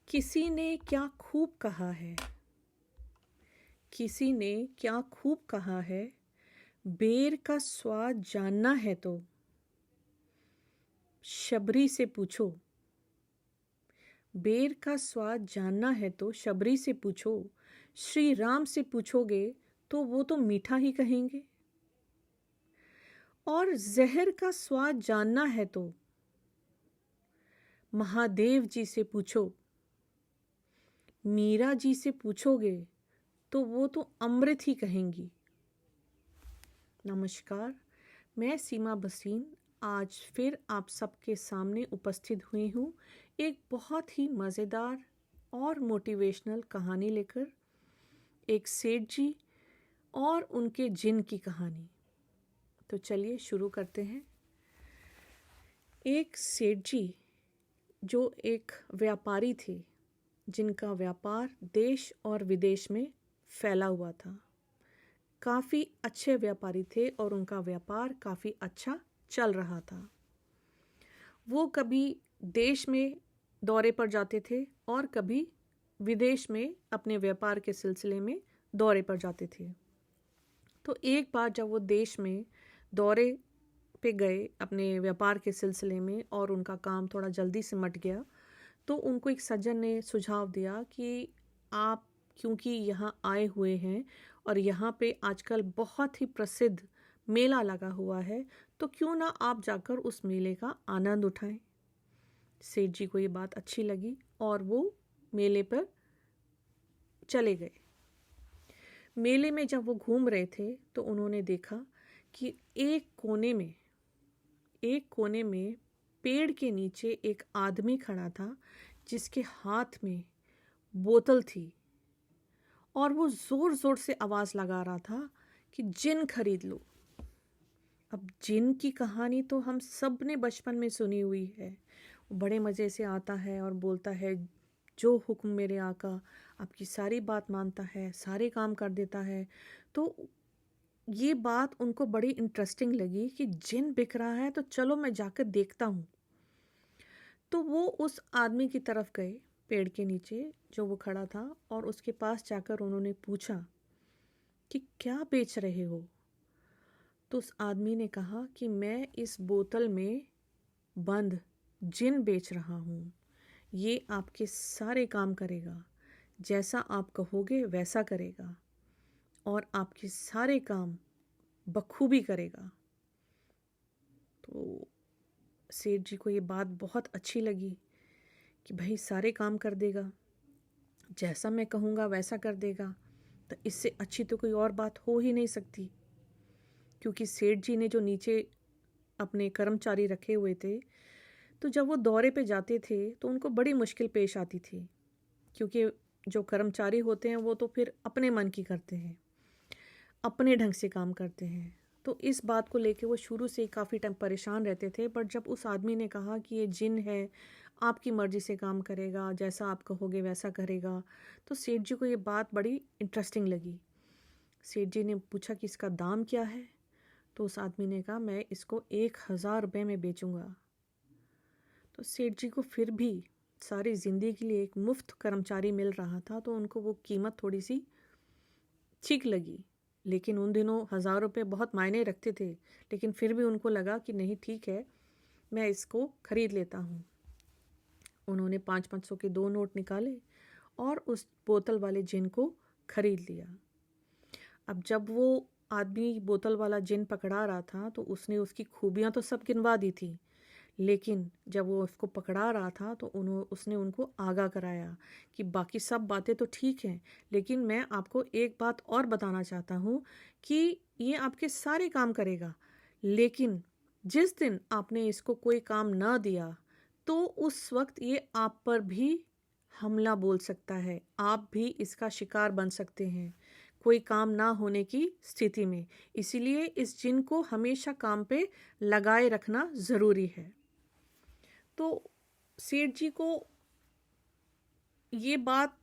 किसी ने क्या खूब कहा है, किसी ने क्या खूब कहा है, बेर का स्वाद जानना है तो शबरी से पूछो। बेर का स्वाद जानना है तो शबरी से पूछो। श्री राम से पूछोगे तो वो तो मीठा ही कहेंगे। और जहर का स्वाद जानना है तो महादेव जी से पूछो। मीरा जी से पूछोगे तो वो तो अमृत ही कहेंगी। नमस्कार, मैं सीमा बसीन आज फिर आप सबके सामने उपस्थित हुई हूँ एक बहुत ही मज़ेदार और मोटिवेशनल कहानी लेकर। एक सेठ जी और उनके जिन की कहानी। तो चलिए शुरू करते हैं। एक सेठ जी जो एक व्यापारी थे, जिनका व्यापार देश और विदेश में फैला हुआ था। काफ़ी अच्छे व्यापारी थे और उनका व्यापार काफ़ी अच्छा चल रहा था। वो कभी देश में दौरे पर जाते थे और कभी विदेश में अपने व्यापार के सिलसिले में दौरे पर जाते थे। तो एक बार जब वो देश में दौरे पे गए अपने व्यापार के सिलसिले में और उनका काम थोड़ा जल्दी से मट गया, तो उनको एक सज्जन ने सुझाव दिया कि आप क्योंकि यहाँ आए हुए हैं और यहाँ पे आजकल बहुत ही प्रसिद्ध मेला लगा हुआ है, तो क्यों ना आप जाकर उस मेले का आनंद उठाएं। सेठ जी को ये बात अच्छी लगी और वो मेले पर चले गए। मेले में जब वो घूम रहे थे तो उन्होंने देखा कि एक कोने में पेड़ के नीचे एक आदमी खड़ा था, जिसके हाथ में बोतल थी और वो ज़ोर ज़ोर से आवाज़ लगा रहा था कि जिन खरीद लो। अब जिन की कहानी तो हम सब ने बचपन में सुनी हुई है। वो बड़े मज़े से आता है और बोलता है, जो हुक्म मेरे आका, आपकी सारी बात मानता है, सारे काम कर देता है। तो ये बात उनको बड़ी इंटरेस्टिंग लगी कि जिन बिक रहा है तो चलो मैं जाकर देखता हूँ। तो वो उस आदमी की तरफ गए, पेड़ के नीचे जो वो खड़ा था, और उसके पास जाकर उन्होंने पूछा कि क्या बेच रहे हो। तो उस आदमी ने कहा कि मैं इस बोतल में बंद जिन बेच रहा हूँ। ये आपके सारे काम करेगा, जैसा आप कहोगे वैसा करेगा और आपके सारे काम बखूबी करेगा। तो सेठ जी को ये बात बहुत अच्छी लगी कि भाई सारे काम कर देगा, जैसा मैं कहूँगा वैसा कर देगा। तो इससे अच्छी तो कोई और बात हो ही नहीं सकती, क्योंकि सेठ जी ने जो नीचे अपने कर्मचारी रखे हुए थे, तो जब वो दौरे पे जाते थे तो उनको बड़ी मुश्किल पेश आती थी, क्योंकि जो कर्मचारी होते हैं वो तो फिर अपने मन की करते हैं, अपने ढंग से काम करते हैं। तो इस बात को लेके वो शुरू से ही काफ़ी टाइम परेशान रहते थे। पर जब उस आदमी ने कहा कि ये जिन है, आपकी मर्ज़ी से काम करेगा, जैसा आप कहोगे वैसा करेगा, तो सेठ जी को ये बात बड़ी इंटरेस्टिंग लगी। सेठ जी ने पूछा कि इसका दाम क्या है। तो उस आदमी ने कहा, मैं इसको 1000 रुपये में बेचूंगा। तो सेठ जी को फिर भी सारी ज़िंदगी के लिए एक मुफ्त कर्मचारी मिल रहा था, तो उनको वो कीमत थोड़ी सी ठीक लगी। लेकिन उन दिनों 1000 रुपये बहुत मायने रखते थे, लेकिन फिर भी उनको लगा कि नहीं, ठीक है, मैं इसको खरीद लेता हूँ। उन्होंने 500-500 के 2 नोट निकाले और उस बोतल वाले जिन को खरीद लिया। अब जब वो आदमी बोतल वाला जिन पकड़ा रहा था तो उसने उसकी खूबियाँ तो सब गिनवा दी थी, लेकिन जब वो उसको पकड़ा रहा था तो उसने उनको आगाह कराया कि बाकी सब बातें तो ठीक हैं, लेकिन मैं आपको एक बात और बताना चाहता हूँ कि ये आपके सारे काम करेगा, लेकिन जिस दिन आपने इसको कोई काम ना दिया तो उस वक्त ये आप पर भी हमला बोल सकता है, आप भी इसका शिकार बन सकते हैं कोई काम ना होने की स्थिति में। इसीलिए इस जिन को हमेशा काम पे लगाए रखना ज़रूरी है। तो सेठ जी को ये बात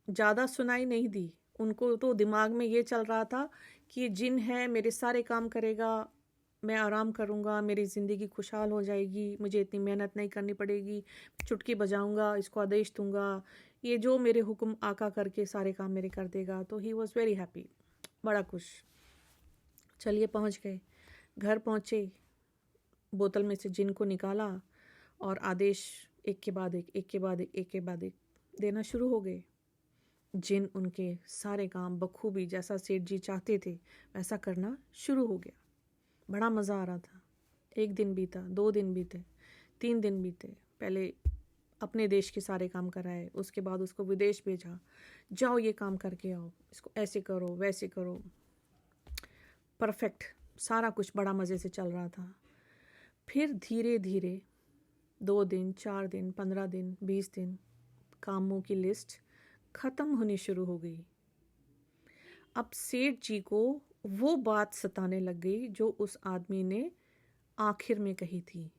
ज़्यादा सुनाई नहीं दी। उनको तो दिमाग में ये चल रहा था कि ये जिन है, मेरे सारे काम करेगा, मैं आराम करूँगा, मेरी ज़िंदगी खुशहाल हो जाएगी, मुझे इतनी मेहनत नहीं करनी पड़ेगी, चुटकी बजाऊँगा, इसको आदेश दूँगा, ये जो मेरे हुक्म आका करके सारे काम मेरे कर देगा। तो ही वॉज़ वेरी हैप्पी, बड़ा खुश। चलिए पहुँच गए, घर पहुँचे, बोतल में से जिन को निकाला और आदेश एक के बाद एक, एक के बाद एक, एक के बाद एक देना शुरू हो गए। जिन उनके सारे काम बखूबी जैसा सेठ जी चाहते थे वैसा करना शुरू हो गया। बड़ा मज़ा आ रहा था। 1 दिन बीता, 2 दिन बीते, 3 दिन बीते। पहले अपने देश के सारे काम कराए, उसके बाद उसको विदेश भेजा, जाओ ये काम करके आओ, इसको ऐसे करो वैसे करो। परफेक्ट, सारा कुछ बड़ा मज़े से चल रहा था। फिर धीरे धीरे 2 दिन, 4 दिन, 15 दिन, 20 दिन, कामों की लिस्ट ख़त्म होनी शुरू हो गई। अब सेठ जी को वो बात सताने लग गई जो उस आदमी ने आखिर में कही थी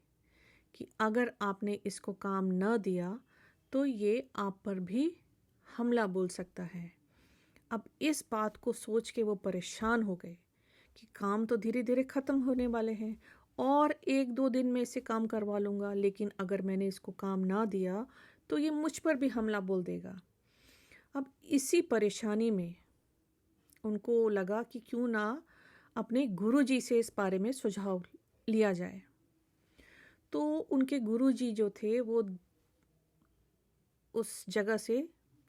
कि अगर आपने इसको काम न दिया तो ये आप पर भी हमला बोल सकता है। अब इस बात को सोच के वो परेशान हो गए कि काम तो धीरे धीरे ख़त्म होने वाले हैं और 1-2 दिन में इसे काम करवा लूँगा, लेकिन अगर मैंने इसको काम ना दिया तो ये मुझ पर भी हमला बोल देगा। अब इसी परेशानी में उनको लगा कि क्यों ना अपने गुरुजी से इस बारे में सुझाव लिया जाए। तो उनके गुरुजी जो थे वो उस जगह से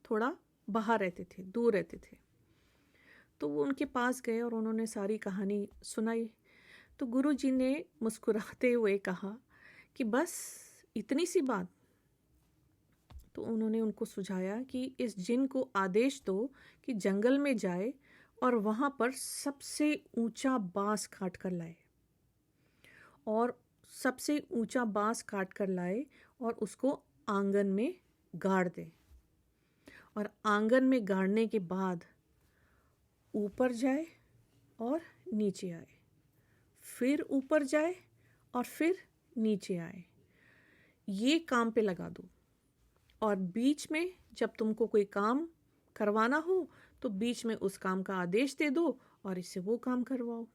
थोड़ा बाहर रहते थे, दूर रहते थे। तो वो उनके पास गए और उन्होंने सारी कहानी सुनाई। तो गुरुजी ने मुस्कुराते हुए कहा कि बस इतनी सी बात। तो उन्होंने उनको सुझाया कि इस जिन को आदेश दो कि जंगल में जाए और वहाँ पर सबसे ऊंचा बांस काट कर लाए और सबसे ऊंचा बांस काट कर लाए और उसको आंगन में गाड़ दे और आंगन में गाड़ने के बाद ऊपर जाए और नीचे आए, फिर ऊपर जाए और फिर नीचे आए। ये काम पे लगा दो और बीच में जब तुमको कोई काम करवाना हो तो बीच में उस काम का आदेश दे दो और इससे वो काम करवाओ।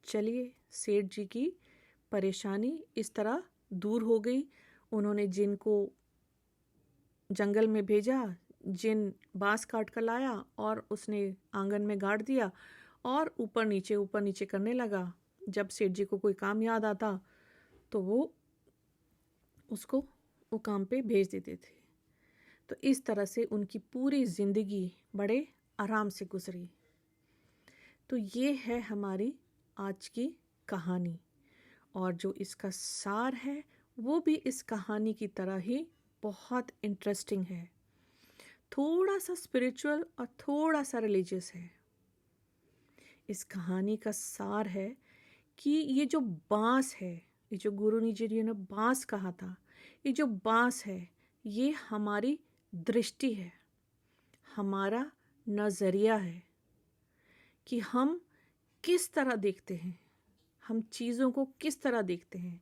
चलिए, सेठ जी की परेशानी इस तरह दूर हो गई। उन्होंने जिन को जंगल में भेजा, जिन बांस काट कर लाया और उसने आंगन में गाड़ दिया और ऊपर नीचे करने लगा। जब सेठ जी को कोई काम याद आता तो वो उसको वो काम पे भेज देते थे। तो इस तरह से उनकी पूरी ज़िंदगी बड़े आराम से गुजरी। तो ये है हमारी आज की कहानी और जो इसका सार है वो भी इस कहानी की तरह ही बहुत इंटरेस्टिंग है। थोड़ा सा स्पिरिचुअल और थोड़ा सा रिलीजियस है। इस कहानी का सार है कि ये जो बांस है, ये जो गुरु जी ने बांस कहा था, ये जो बांस है ये हमारी दृष्टि है, हमारा नज़रिया है कि हम किस तरह देखते हैं, हम चीज़ों को किस तरह देखते हैं।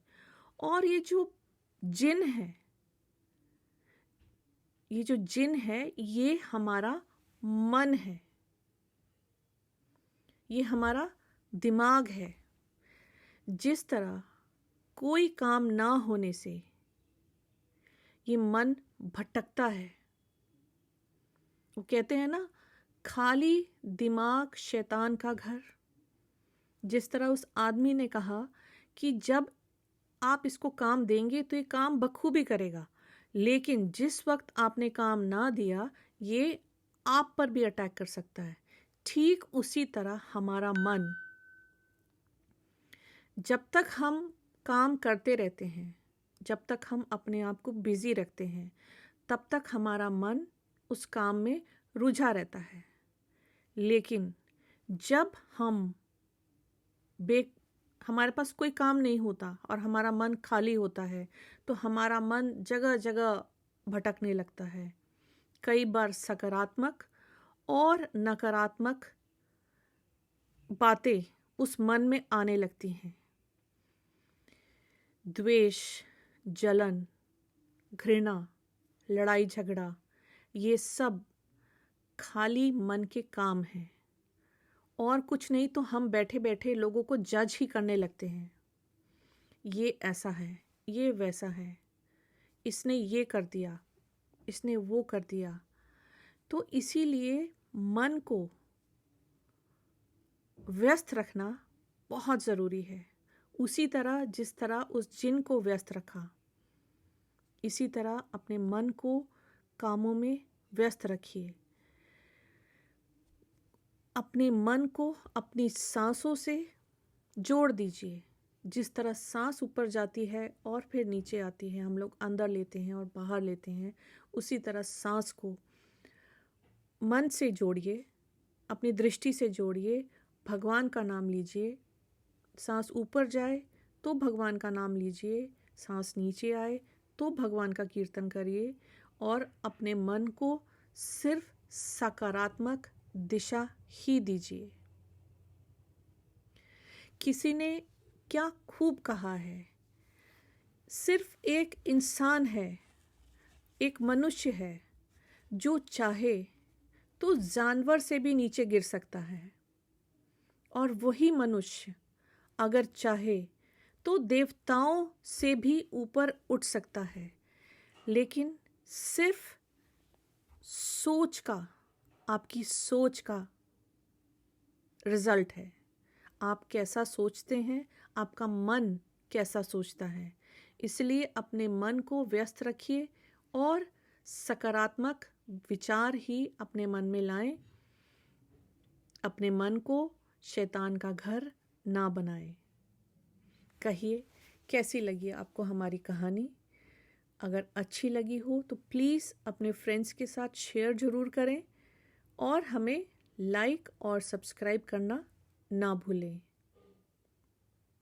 और ये जो जिन है, ये जो जिन है ये हमारा मन है, ये हमारा दिमाग है। जिस तरह कोई काम ना होने से ये मन भटकता है, वो कहते हैं ना, खाली दिमाग शैतान का घर। जिस तरह उस आदमी ने कहा कि जब आप इसको काम देंगे तो ये काम बखूबी करेगा, लेकिन जिस वक्त आपने काम ना दिया ये आप पर भी अटैक कर सकता है। ठीक उसी तरह हमारा मन, जब तक हम काम करते रहते हैं, जब तक हम अपने आप को बिजी रखते हैं, तब तक हमारा मन उस काम में रुझा रहता है। लेकिन जब हमारे पास कोई काम नहीं होता और हमारा मन खाली होता है तो हमारा मन जगह जगह भटकने लगता है। कई बार सकारात्मक और नकारात्मक बातें उस मन में आने लगती हैं। द्वेष, जलन, घृणा, लड़ाई झगड़ा, ये सब खाली मन के काम हैं और कुछ नहीं तो हम बैठे बैठे लोगों को जज ही करने लगते हैं। ये ऐसा है, ये वैसा है, इसने ये कर दिया, इसने वो कर दिया। तो इसीलिए मन को व्यस्त रखना बहुत ज़रूरी है। उसी तरह जिस तरह उस जिन को व्यस्त रखा, इसी तरह अपने मन को कामों में व्यस्त रखिए। अपने मन को अपनी सांसों से जोड़ दीजिए। जिस तरह सांस ऊपर जाती है और फिर नीचे आती है, हम लोग अंदर लेते हैं और बाहर लेते हैं, उसी तरह सांस को मन से जोड़िए, अपनी दृष्टि से जोड़िए, भगवान का नाम लीजिए। सांस ऊपर जाए तो भगवान का नाम लीजिए, सांस नीचे आए तो भगवान का कीर्तन करिए और अपने मन को सिर्फ सकारात्मक दिशा ही दीजिए। किसी ने क्या खूब कहा है, सिर्फ एक इंसान है, एक मनुष्य है जो चाहे तो जानवर से भी नीचे गिर सकता है, और वही मनुष्य अगर चाहे तो देवताओं से भी ऊपर उठ सकता है। लेकिन सिर्फ सोच का, आपकी सोच का रिजल्ट है। आप कैसा सोचते हैं, आपका मन कैसा सोचता है। इसलिए अपने मन को व्यस्त रखिए और सकारात्मक विचार ही अपने मन में लाएं। अपने मन को शैतान का घर ना बनाएं। कहिए कैसी लगी आपको हमारी कहानी। अगर अच्छी लगी हो तो प्लीज़ अपने फ्रेंड्स के साथ शेयर ज़रूर करें और हमें लाइक और सब्सक्राइब करना ना भूलें।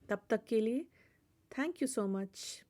तब तक के लिए थैंक यू सो मच।